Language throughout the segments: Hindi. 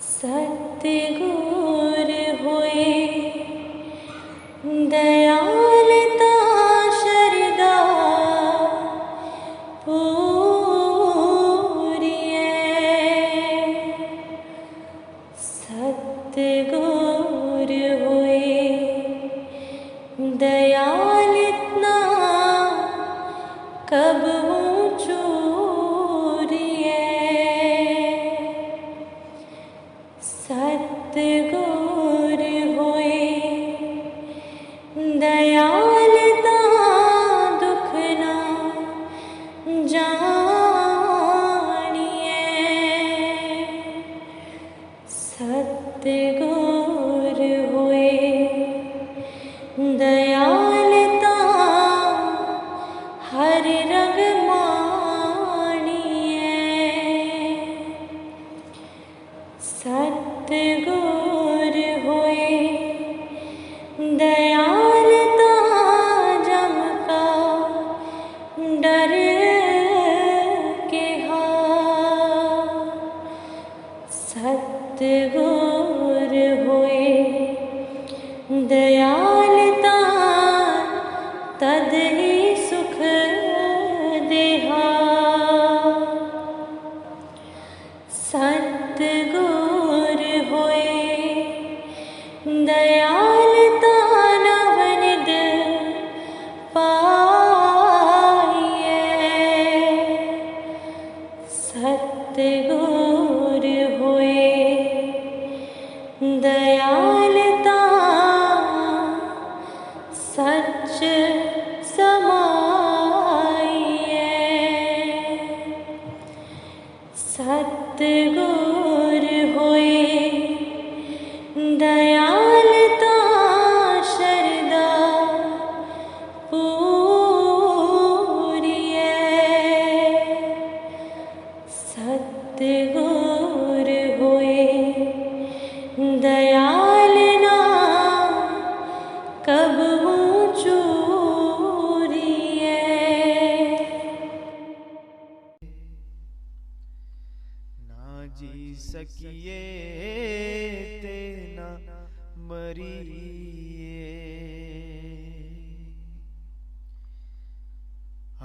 सतगुर होए दयालता शरदा पूरिए। सतगुर होए दयालितना कब चूरिए। सतगुर होए दयालता दुख ना जानिए। सतगुर होए दयालता हर रंग मानिए। सतगुर होए दयालता जम का डर के हा। सतगुर होए दयालता तद ही सुख देहा। सतगुर होए दयालता नवनिध पाइए। सतगुर होए दयालता सच समाइए। सतगुर होए दयालता शरदा पूरिए। सतगुर होए दयालना कब चूरिए। ना जी सकिए ते ना मरिए।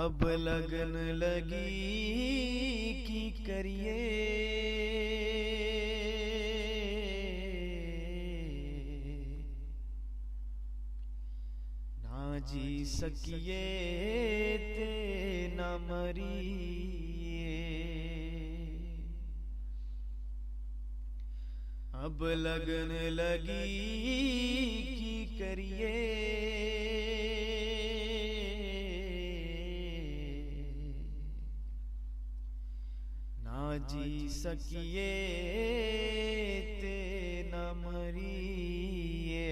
अब लगन लगी की करिए। ना जी सकिए ते ना मरिए। अब लगन लगी की करिए। ना जी सकिए ते ना मरिए।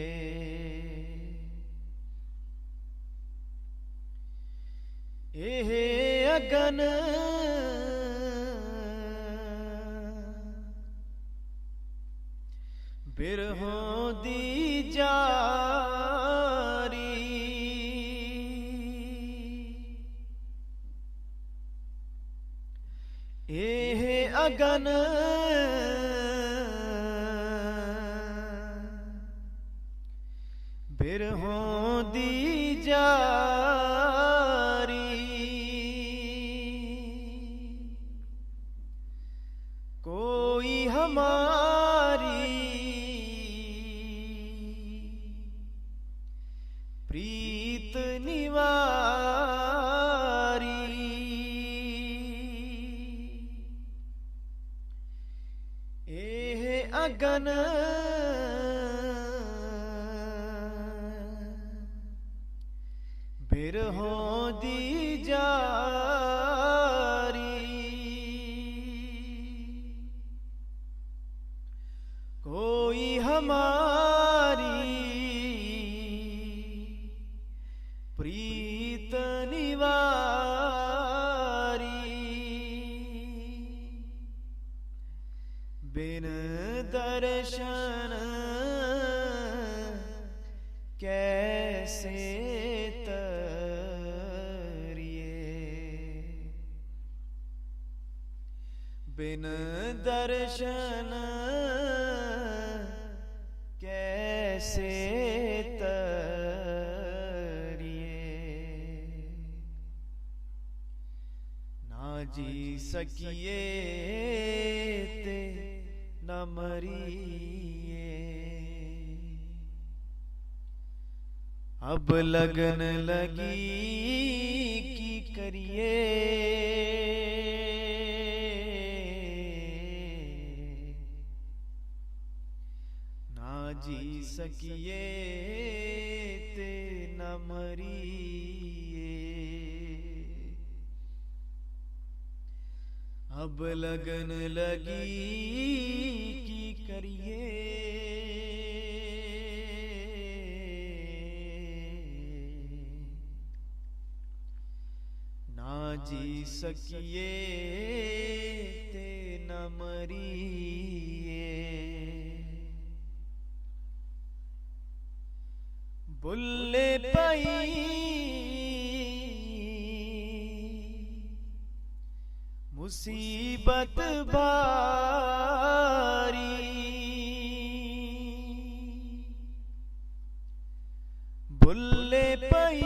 एहे अगन बिरहों दी जारी। एहे अगन बिरहों दी जारी। कोई हमारी प्रीत निवारी। एह अगन बिरहों दी जारी। कोई हमारी प्रीत निवारी। बिन दर्शन कैसे तरिए। बिन दर्शन कैसे तरिए, ना जी सकिए ते न मरिए। अब लगन लगी की करिए, ना जी सकिए ते न मरिए। अब लगन लगी की करिए, ना जी सकिए ते न मरिए। बुल्ले पई मुसीबत भारी, बुल्ले पई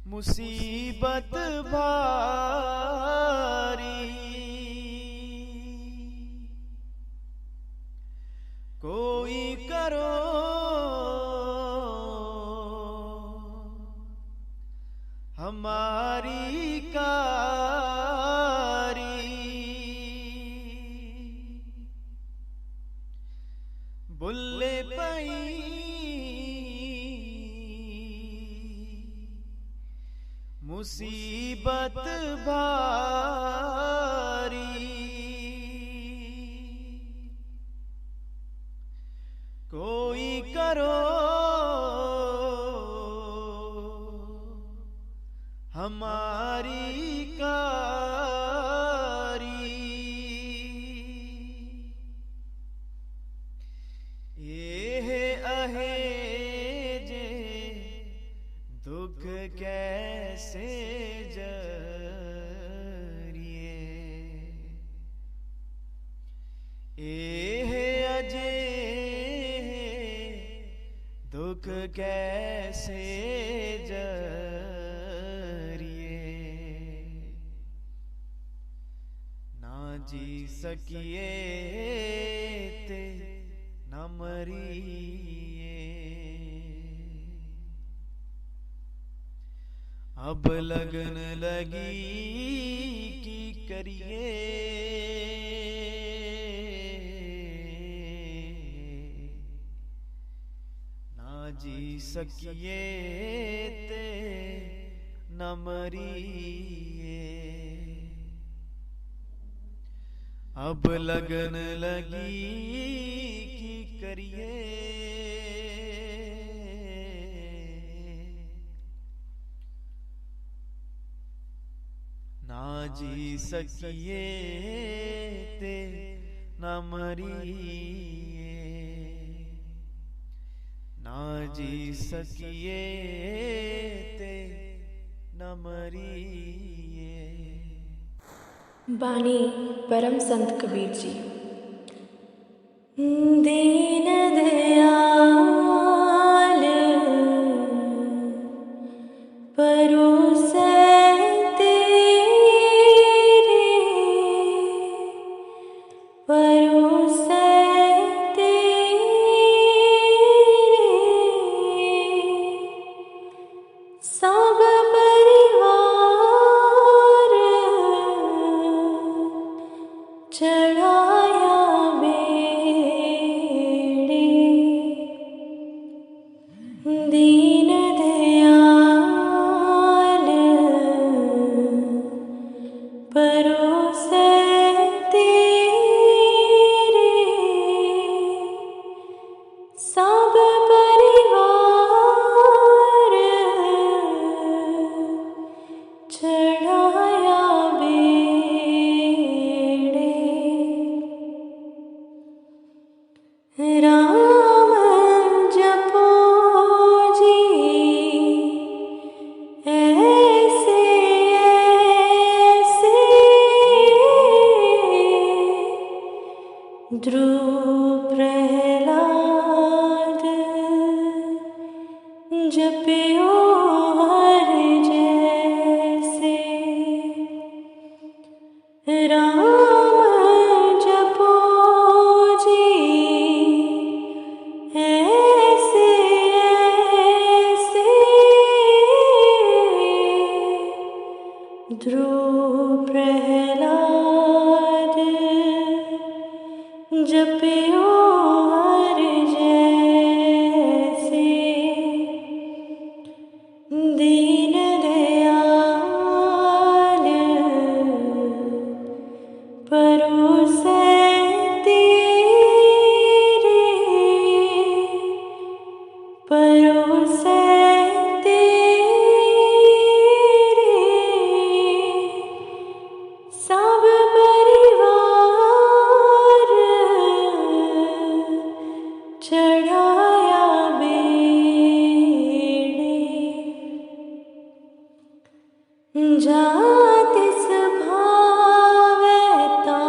मुसीबत भारी। कोई करो हमारी कारी, बुल्ले पई मुसीबत भारी। कोई करो हमारी कारी, ये अहे जे दुख कैसे जरिए, ये अजे दुख कैसे जरिए। ना जी सकिए ते न मरिए। अब लगन लगी की करिए, ना जी सकिए ते न मरिए। अब लगन लगी की करिए, ना जी सकिए ते न मरिए। ना जी सकिए ते न मरिए। बानी परम संत कबीर जी। दीन दयाल परोसै तेरे, परोसै तेरे सब परिवार चढ़ाया बेड़े। दीन दयाल परोसै तेरे सब परिवार चढ़ाया बेड़े। राम जपो जी ऐसे ऐसे ध्रुव प्रहलाद जप्यो हर जैसे, राम जपो जी ऐसे ऐसे। ध्रुव प्रहलाद जप्यो हर जैसे, दीन दयाल परोसै तेरे, परोसै तेरे। सब परिवार चढ़ाया बेड़े, जात स्वभावता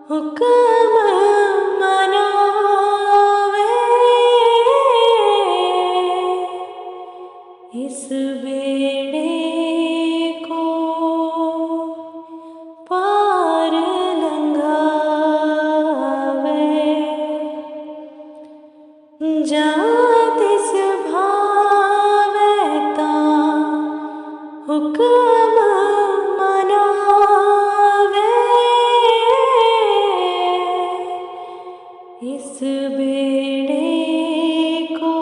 हुक्म मनावे। इस बेड़े को पार लंघावे, जात स्वभावता हुक्म मनावे। इस बेड़े को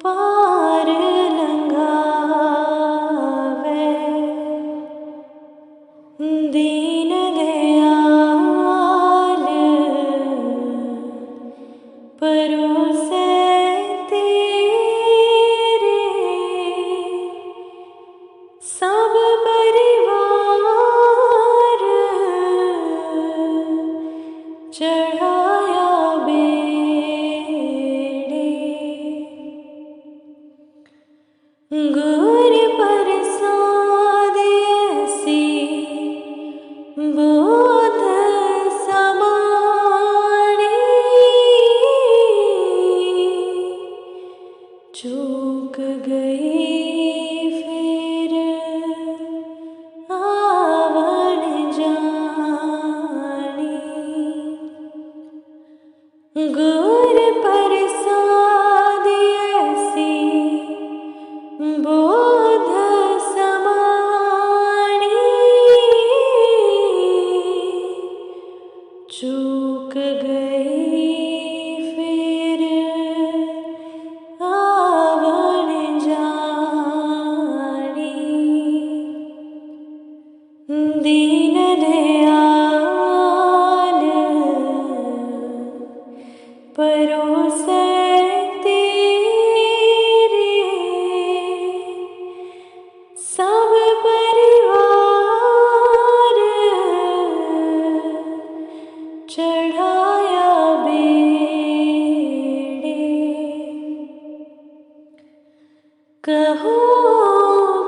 पार लंघावे, दीन दयाल परोसै तेरे। सब परिवार चढ़ाया बेड़े, गुर प्रसाद ऐसी बोध समाणी। चूक गई फिर आवण जानी, गुर प्रसाद ऐसी बोध समाणी। चूक गई फिर आवण जानी, दीन दयाल परोसै तेरे। सब परिवार चढ़ाया बेड़े, कहो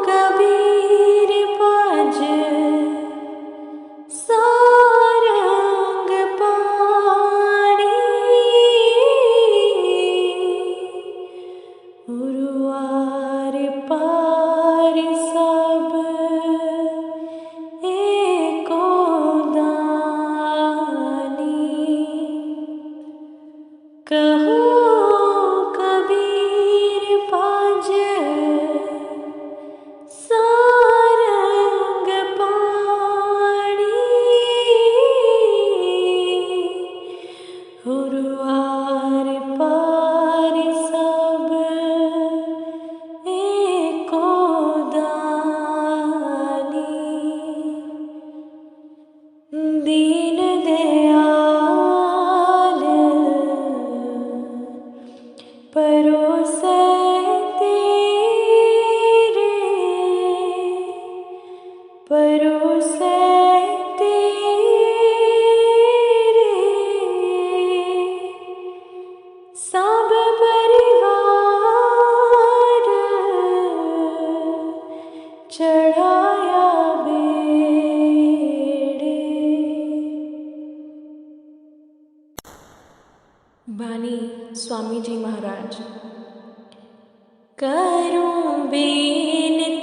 कबीर पज सारंग पाणी। उरुआर पार सब एको दानी, कहो कबीर पज सारंग पाणी। उरुआर पार सब एको दानी, दीन दयाल परोसै तेरे, परोसै तेरे। सब परिवार चढ़ाया बेड़े, वाणी स्वामी जी महाराज। करूं बेनती